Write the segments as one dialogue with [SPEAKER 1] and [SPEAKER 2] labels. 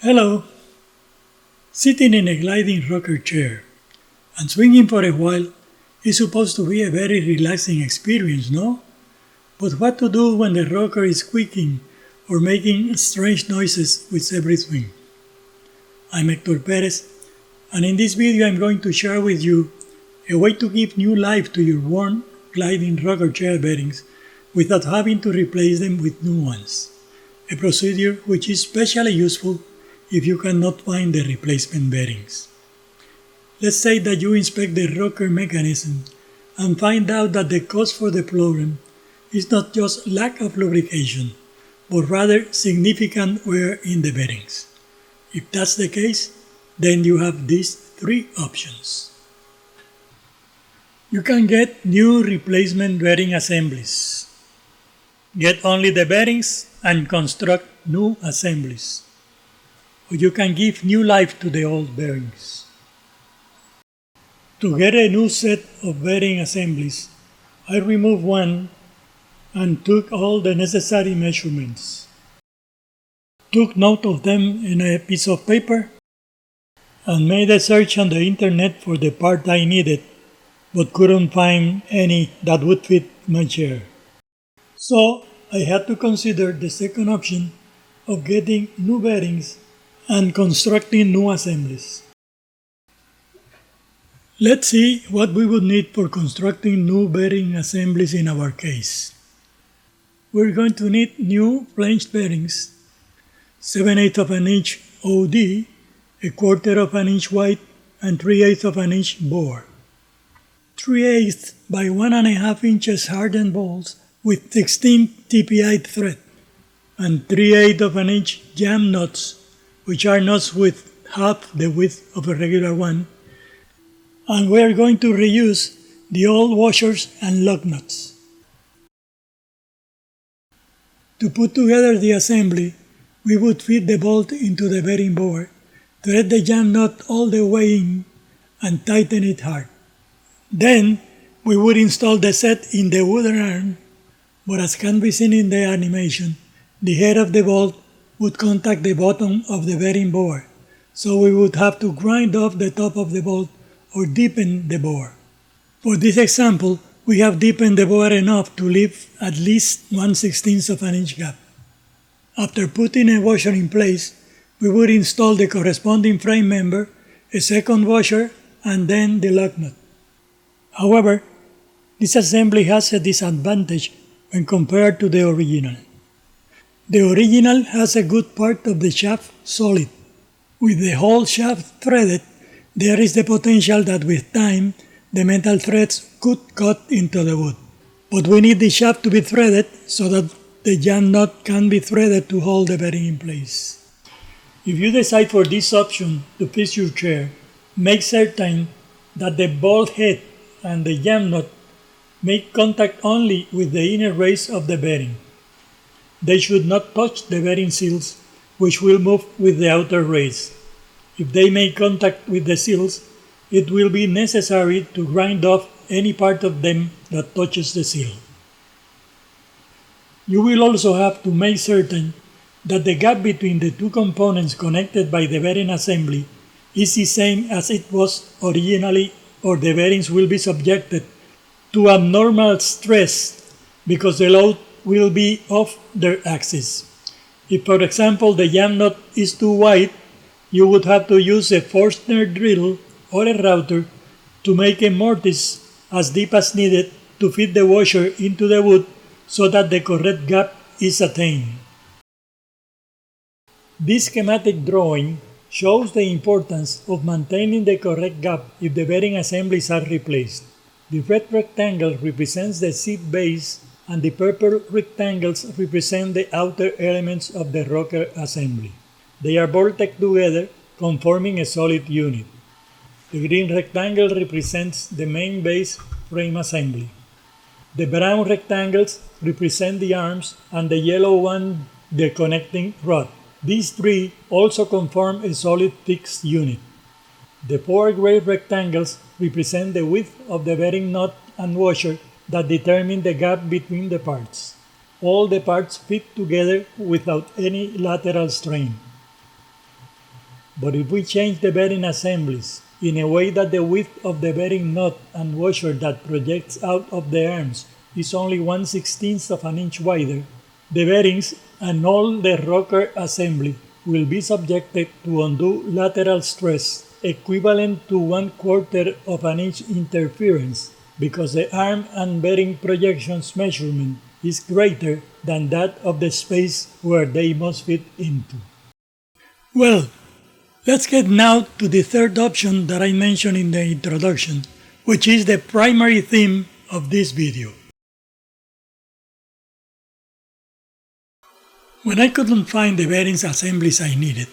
[SPEAKER 1] Hello! Sitting in a gliding rocker chair and swinging for a while is supposed to be a very relaxing experience, no? But what to do when the rocker is squeaking or making strange noises with every swing? I'm Hector Perez, and in this video I'm going to share with you a way to give new life to your worn gliding rocker chair bearings without having to replace them with new ones. A procedure which is especially useful if you cannot find the replacement bearings. Let's say that you inspect the rocker mechanism and find out that the cause for the problem is not just lack of lubrication, but rather significant wear in the bearings. If that's the case, then you have these three options. You can get new replacement bearing assemblies. Get only the bearings and construct new assemblies. Or you can give new life to the old bearings. To get a new set of bearing assemblies, I removed one and took all the necessary measurements. Took note of them in a piece of paper and made a search on the internet for the part I needed, but couldn't find any that would fit my chair. So I had to consider the second option of getting new bearings and constructing new assemblies. Let's see what we would need for constructing new bearing assemblies in our case. We're going to need new flanged bearings, 7/8 of an inch OD, 1/4 of an inch wide, and 3/8 of an inch bore. 3/8 by 1.5 inches hardened bolts with 16 TPI thread, and 3/8 of an inch jam nuts, which are nuts with half the width of a regular one, and we are going to reuse the old washers and lug nuts. To put together the assembly, we would fit the bolt into the bearing bore, thread the jam nut all the way in, and tighten it hard. Then we would install the set in the wooden arm, but as can be seen in the animation, the head of the bolt would contact the bottom of the bearing bore, so we would have to grind off the top of the bolt or deepen the bore. For this example, we have deepened the bore enough to leave at least 1/16 of an inch gap. After putting a washer in place, we would install the corresponding frame member, a second washer, and then the lug nut. However, this assembly has a disadvantage when compared to the original. The original has a good part of the shaft solid. With the whole shaft threaded, there is the potential that with time, the metal threads could cut into the wood. But we need the shaft to be threaded so that the jam nut can be threaded to hold the bearing in place. If you decide for this option to fix your chair, make certain that the bolt head and the jam nut make contact only with the inner race of the bearing. They should not touch the bearing seals, which will move with the outer race. If they make contact with the seals, it will be necessary to grind off any part of them that touches the seal. You will also have to make certain that the gap between the two components connected by the bearing assembly is the same as it was originally, or the bearings will be subjected to abnormal stress because the load will be off their axis. If, for example, the jam nut is too wide, you would have to use a Forstner drill or a router to make a mortise as deep as needed to fit the washer into the wood so that the correct gap is attained. This schematic drawing shows the importance of maintaining the correct gap if the bearing assemblies are replaced. The red rectangle represents the seat base and the purple rectangles represent the outer elements of the rocker assembly. They are bolted together, conforming a solid unit. The green rectangle represents the main base frame assembly. The brown rectangles represent the arms and the yellow one the connecting rod. These three also conform a solid fixed unit. The four gray rectangles represent the width of the bearing nut and washer that determine the gap between the parts. All the parts fit together without any lateral strain. But if we change the bearing assemblies in a way that the width of the bearing nut and washer that projects out of the arms is only 1/16 of an inch wider, the bearings and all the rocker assembly will be subjected to undue lateral stress equivalent to 1/4 of an inch interference, because the arm and bearing projections measurement is greater than that of the space where they must fit into. Well, let's get now to the third option that I mentioned in the introduction, which is the primary theme of this video. When I couldn't find the bearings assemblies I needed,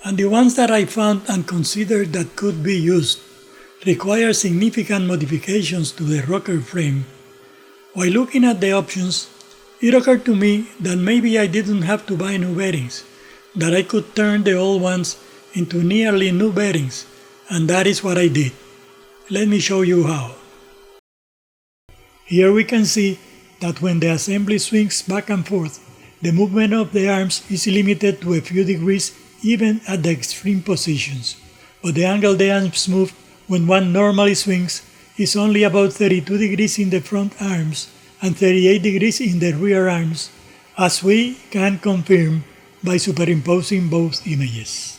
[SPEAKER 1] and the ones that I found and considered that could be used require significant modifications to the rocker frame, while looking at the options, it occurred to me that maybe I didn't have to buy new bearings, that I could turn the old ones into nearly new bearings, and that is what I did. Let me show you how. Here we can see that when the assembly swings back and forth, the movement of the arms is limited to a few degrees even at the extreme positions, but the angle the arms move when one normally swings is only about 32 degrees in the front arms and 38 degrees in the rear arms, as we can confirm by superimposing both images.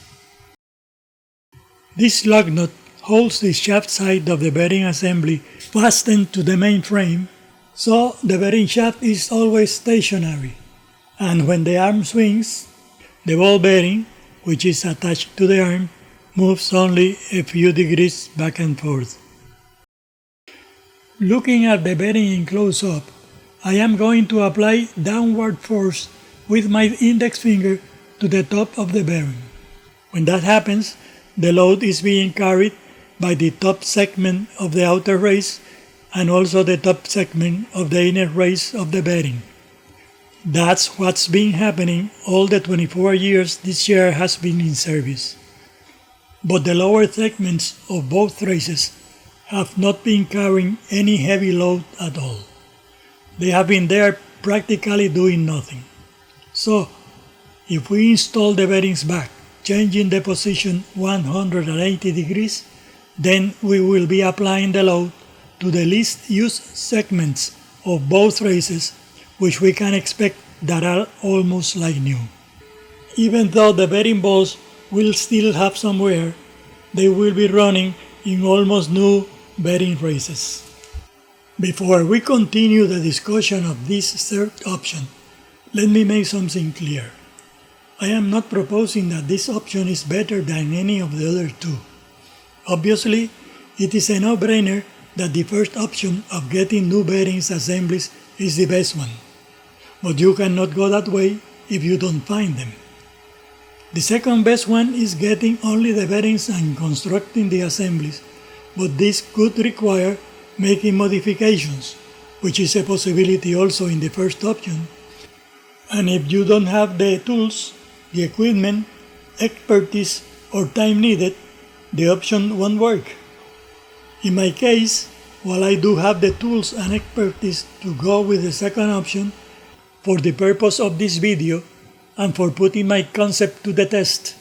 [SPEAKER 1] This lug nut holds the shaft side of the bearing assembly fastened to the main frame, so the bearing shaft is always stationary, and when the arm swings, the ball bearing, which is attached to the arm, moves only a few degrees back and forth. Looking at the bearing in close-up, I am going to apply downward force with my index finger to the top of the bearing. When that happens, the load is being carried by the top segment of the outer race and also the top segment of the inner race of the bearing. That's what's been happening all the 24 years this chair has been in service. But the lower segments of both races have not been carrying any heavy load at all. They have been there practically doing nothing. So, if we install the bearings back, changing the position 180 degrees, then we will be applying the load to the least used segments of both races, which we can expect that are almost like new. Even though the bearing balls will still have some wear, they will be running in almost new bearing races. Before we continue the discussion of this third option, let me make something clear. I am not proposing that this option is better than any of the other two. Obviously, it is a no-brainer that the first option of getting new bearings assemblies is the best one. But you cannot go that way if you don't find them. The second best one is getting only the bearings and constructing the assemblies, but this could require making modifications, which is a possibility also in the first option. And if you don't have the tools, the equipment, expertise, or time needed, the option won't work. In my case, while I do have the tools and expertise to go with the second option, for the purpose of this video and for putting my concept to the test,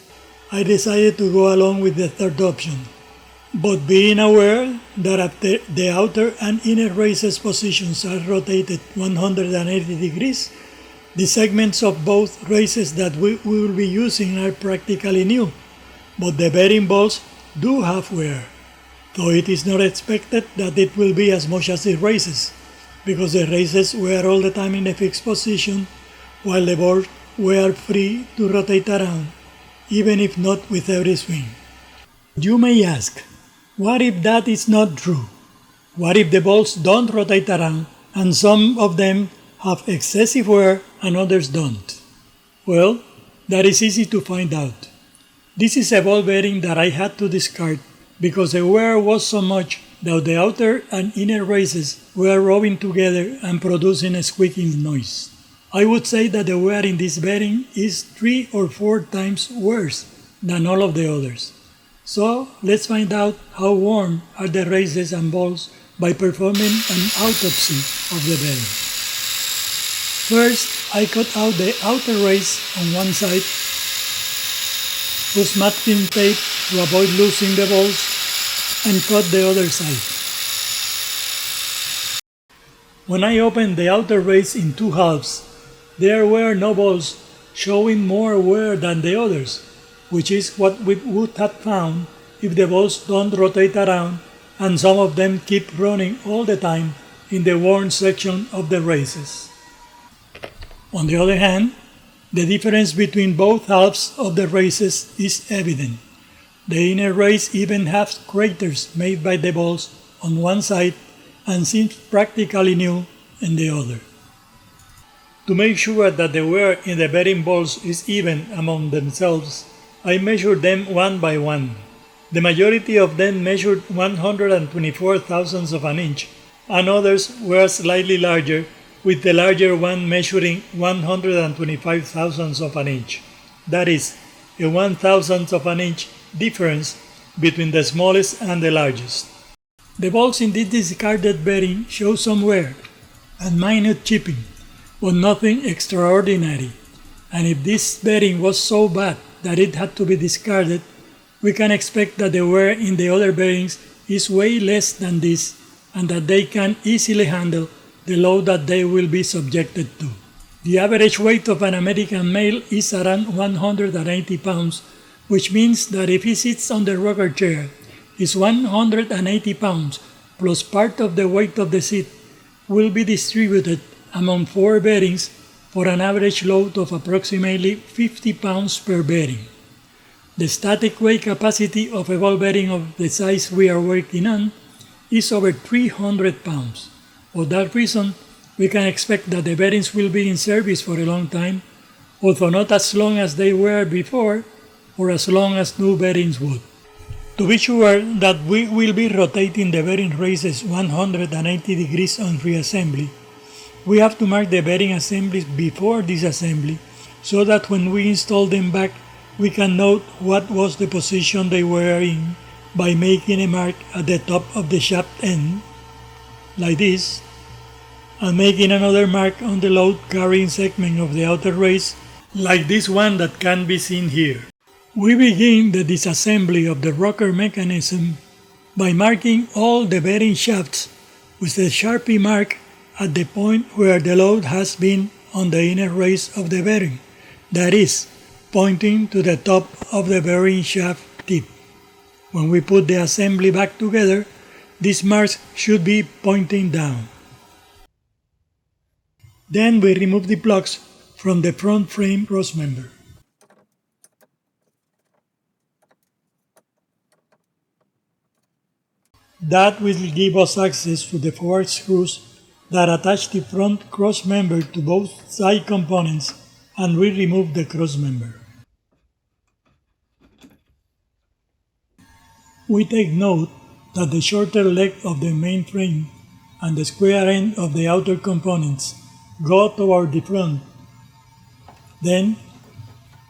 [SPEAKER 1] I decided to go along with the third option. But being aware that after the outer and inner races positions are rotated 180 degrees, the segments of both races that we will be using are practically new, but the bearing balls do have wear, though it is not expected that it will be as much as the races, because the races were all the time in a fixed position, while the balls were free to rotate around, even if not with every swing. You may ask, what if that is not true? What if the balls don't rotate around and some of them have excessive wear and others don't? Well, that is easy to find out. This is a ball bearing that I had to discard because the wear was so much that the outer and inner races were rubbing together and producing a squeaking noise. I would say that the wear in this bearing is 3 or 4 times worse than all of the others. So let's find out how worn are the races and balls by performing an autopsy of the bearing. First, I cut out the outer race on one side use masking tape to avoid losing the balls, and cut the other side. When I opened the outer race in two halves, there were no balls, showing more wear than the others, which is what we would have found if the balls don't rotate around and some of them keep running all the time in the worn section of the races. On the other hand, the difference between both halves of the races is evident. The inner race even has craters made by the balls on one side and seems practically new in the other. To make sure that the wear in the bearing balls is even among themselves, I measured them one by one. The majority of them measured 124 thousandths of an inch, and others were slightly larger, with the larger one measuring 125 thousandths of an inch. That is, a 1,000th of an inch difference between the smallest and the largest. The balls in this discarded bearing show some wear and minute chipping, but nothing extraordinary. And if this bearing was so bad that it had to be discarded, we can expect that the wear in the other bearings is way less than this, and that they can easily handle the load that they will be subjected to. The average weight of an American male is around 180 pounds, which means that if he sits on the rocker chair, his 180 pounds plus part of the weight of the seat will be distributed among 4 bearings for an average load of approximately 50 pounds per bearing. The static weight capacity of a ball bearing of the size we are working on is over 300 pounds. For that reason, we can expect that the bearings will be in service for a long time, although not as long as they were before or as long as new bearings would. To be sure that we will be rotating the bearing races 180 degrees on reassembly, we have to mark the bearing assemblies before disassembly so that when we install them back, we can note what was the position they were in by making a mark at the top of the shaft end, like this, and making another mark on the load-carrying segment of the outer race, like this one that can be seen here. We begin the disassembly of the rocker mechanism by marking all the bearing shafts with a Sharpie mark at the point where the load has been on the inner race of the bearing, that is, pointing to the top of the bearing shaft tip. When we put the assembly back together, these marks should be pointing down. Then we remove the plugs from the front frame crossmember. That will give us access to the forward screws that attach the front crossmember to both side components, and we remove the crossmember. We take note that the shorter leg of the main frame and the square end of the outer components go toward the front. Then,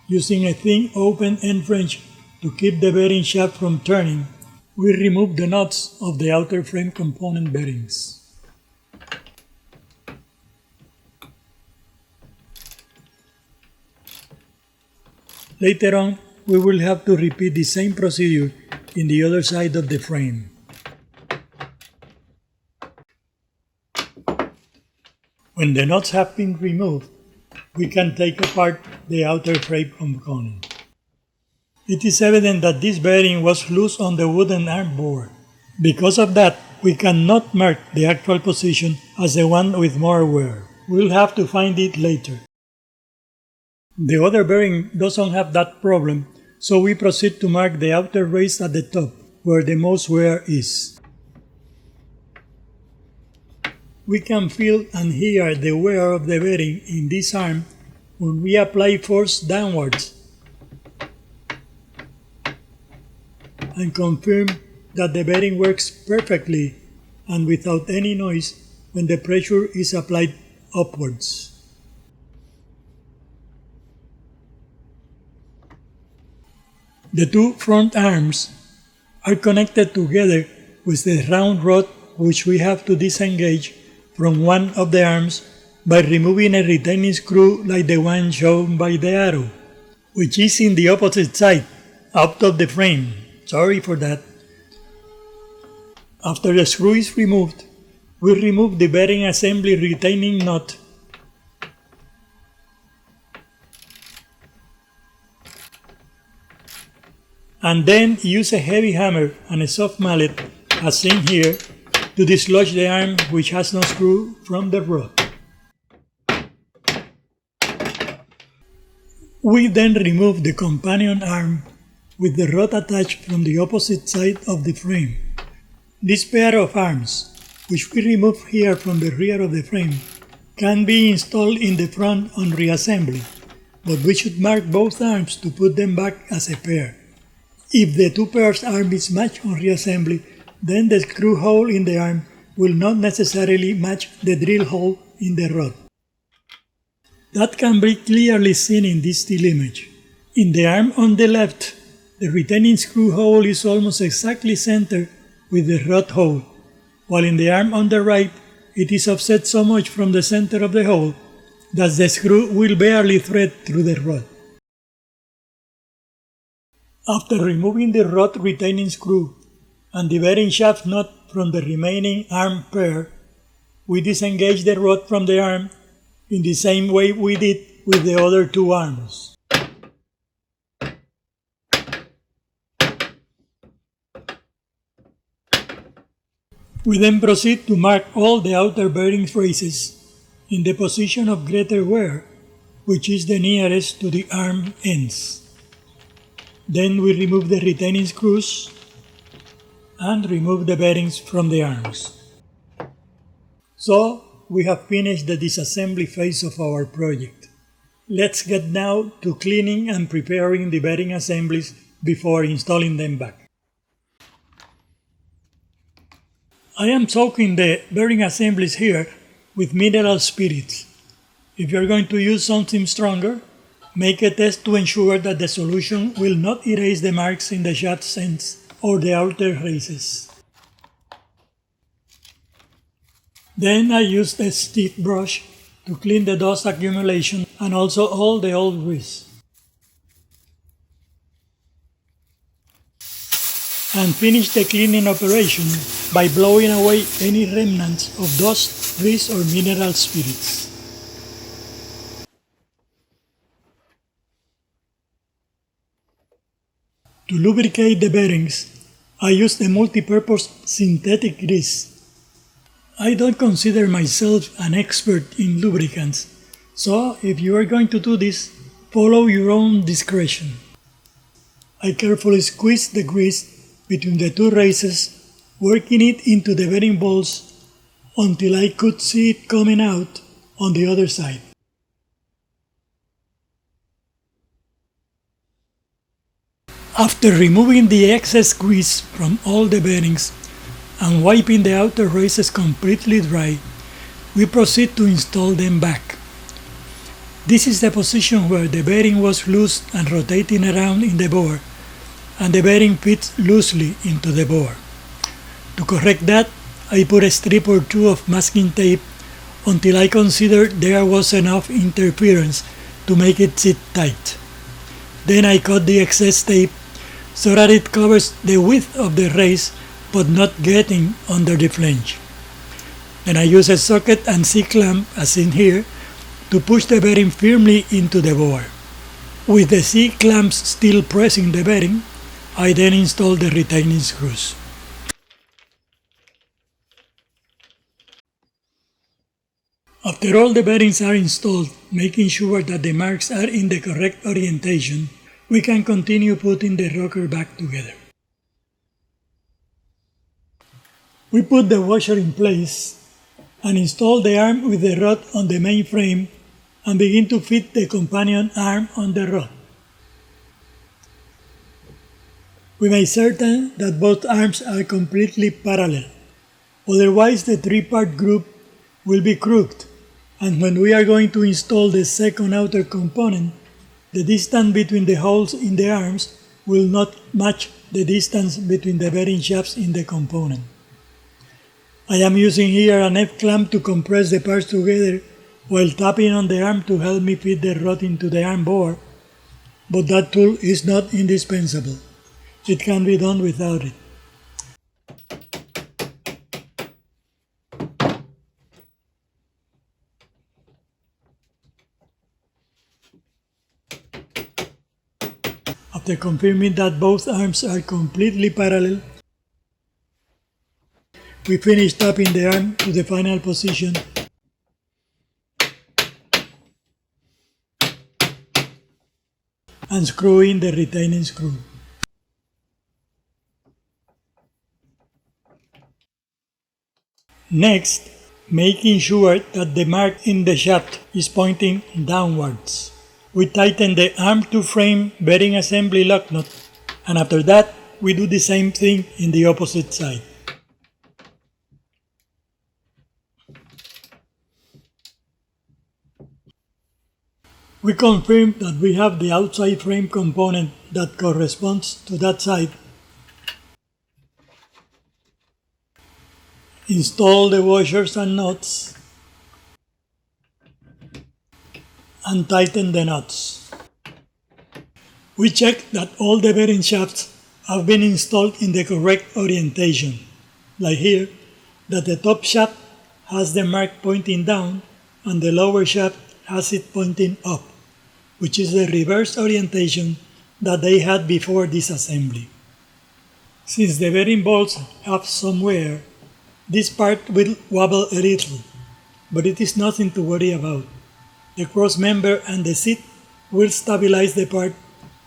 [SPEAKER 1] using a thin open end wrench to keep the bearing shaft from turning, we remove the nuts of the outer frame component bearings. Later on, we will have to repeat the same procedure in the other side of the frame. When the nuts have been removed, we can take apart the outer frame component. It is evident that this bearing was loose on the wooden arm board. Because of that, we cannot mark the actual position as the one with more wear. We'll have to find it later. The other bearing doesn't have that problem, so we proceed to mark the outer race at the top, where the most wear is. We can feel and hear the wear of the bearing in this arm when we apply force downwards, and confirm that the bearing works perfectly and without any noise when the pressure is applied upwards. The two front arms are connected together with the round rod which we have to disengage from one of the arms by removing a retaining screw like the one shown by the arrow, which is in the opposite side, out of the frame. Sorry for that. After the screw is removed, we remove the bearing assembly retaining nut and then use a heavy hammer and a soft mallet, as seen here, to dislodge the arm which has no screw from the rod. We then remove the companion arm with the rod attached from the opposite side of the frame. This pair of arms, which we remove here from the rear of the frame, can be installed in the front on reassembly, but we should mark both arms to put them back as a pair. If the two pairs are mismatched on reassembly, then the screw hole in the arm will not necessarily match the drill hole in the rod. That can be clearly seen in this still image. In the arm on the left, the retaining screw hole is almost exactly centered with the rod hole, while in the arm on the right, it is offset so much from the center of the hole that the screw will barely thread through the rod. After removing the rod retaining screw and the bearing shaft nut from the remaining arm pair, we disengage the rod from the arm in the same way we did with the other two arms. We then proceed to mark all the outer bearing traces in the position of greater wear, which is the nearest to the arm ends. Then we remove the retaining screws and remove the bearings from the arms. So, we have finished the disassembly phase of our project. Let's get now to cleaning and preparing the bearing assemblies before installing them back. I am soaking the bearing assemblies here with mineral spirits. If you are going to use something stronger, make a test to ensure that the solution will not erase the marks in the shaft ends or the outer races. Then I used a stiff brush to clean the dust accumulation and also all the old grease. And finish the cleaning operation by blowing away any remnants of dust, grease or mineral spirits. To lubricate the bearings, I used a multi-purpose synthetic grease. I don't consider myself an expert in lubricants, so if you are going to do this, follow your own discretion. I carefully squeezed the grease between the two races, working it into the bearing balls until I could see it coming out on the other side. After removing the excess grease from all the bearings and wiping the outer races completely dry, we proceed to install them back. This is the position where the bearing was loose and rotating around in the bore, and the bearing fits loosely into the bore. To correct that, I put a strip or two of masking tape until I considered there was enough interference to make it sit tight. Then I cut the excess tape so that it covers the width of the race but not getting under the flange. Then I use a socket and C-clamp, as seen here, to push the bearing firmly into the bore. With the C-clamps still pressing the bearing, I then install the retaining screws. After all the bearings are installed, making sure that the marks are in the correct orientation, we can continue putting the rocker back together. We put the washer in place and install the arm with the rod on the main frame and begin to fit the companion arm on the rod. We make certain that both arms are completely parallel, otherwise the three-part group will be crooked, and when we are going to install the second outer component, the distance between the holes in the arms will not match the distance between the bearing shafts in the component. I am using here an F-clamp to compress the parts together while tapping on the arm to help me fit the rod into the arm bore, but that tool is not indispensable. It can be done without it. After confirming that both arms are completely parallel, we finish tapping the arm to the final position and screw in the retaining screw. Next, making sure that the mark in the shaft is pointing downwards. We tighten the arm-to-frame bearing assembly lock nut, and after that we do the same thing in the opposite side. We confirm that we have the outside frame component that corresponds to that side. Install the washers and nuts and tighten the nuts. We check that all the bearing shafts have been installed in the correct orientation, like here, that the top shaft has the mark pointing down and the lower shaft has it pointing up, which is the reverse orientation that they had before disassembly. Since the bearing bolts have some wear, this part will wobble a little, but it is nothing to worry about. The cross member and the seat will stabilize the part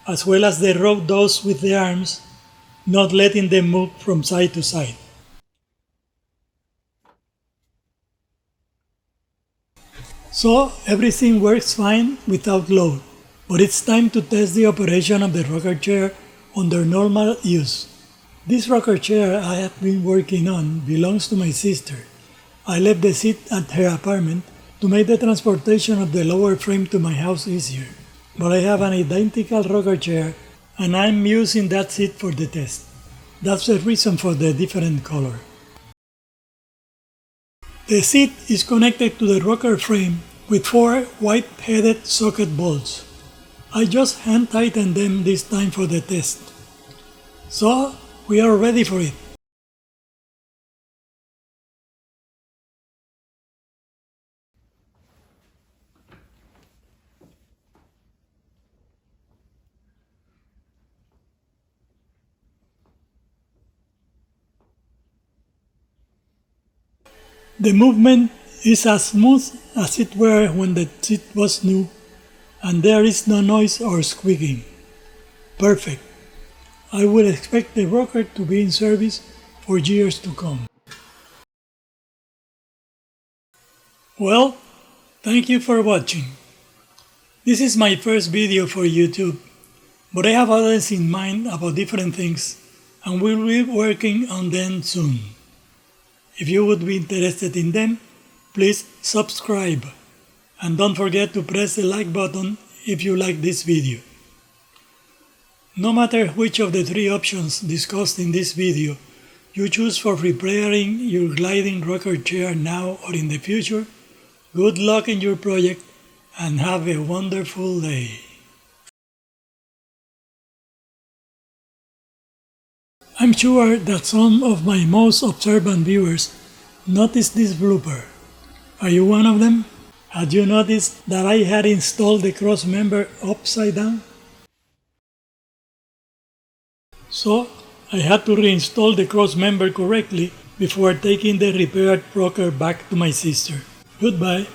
[SPEAKER 1] as well as the rope does with the arms, not letting them move from side to side. So everything works fine without load, but it's time to test the operation of the rocker chair under normal use. This rocker chair I have been working on belongs to my sister. I left the seat at her apartment to make the transportation of the lower frame to my house easier, but I have an identical rocker chair and I'm using that seat for the test. That's the reason for the different color. The seat is connected to the rocker frame with 4 white-headed socket bolts. I just hand tightened them this time for the test. So, we are ready for it. The movement is as smooth as it were when the seat was new, and there is no noise or squeaking. Perfect. I would expect the rocker to be in service for years to come. Well, thank you for watching. This is my first video for YouTube, but I have others in mind about different things, and we'll be working on them soon. If you would be interested in them, please subscribe. And don't forget to press the like button if you like this video. No matter which of the 3 options discussed in this video you choose for repairing your gliding rocker chair now or in the future, good luck in your project and have a wonderful day. I'm sure that some of my most observant viewers noticed this blooper. Are you one of them? Had you noticed that I had installed the cross member upside down? So, I had to reinstall the cross member correctly before taking the repaired rocker back to my sister. Goodbye.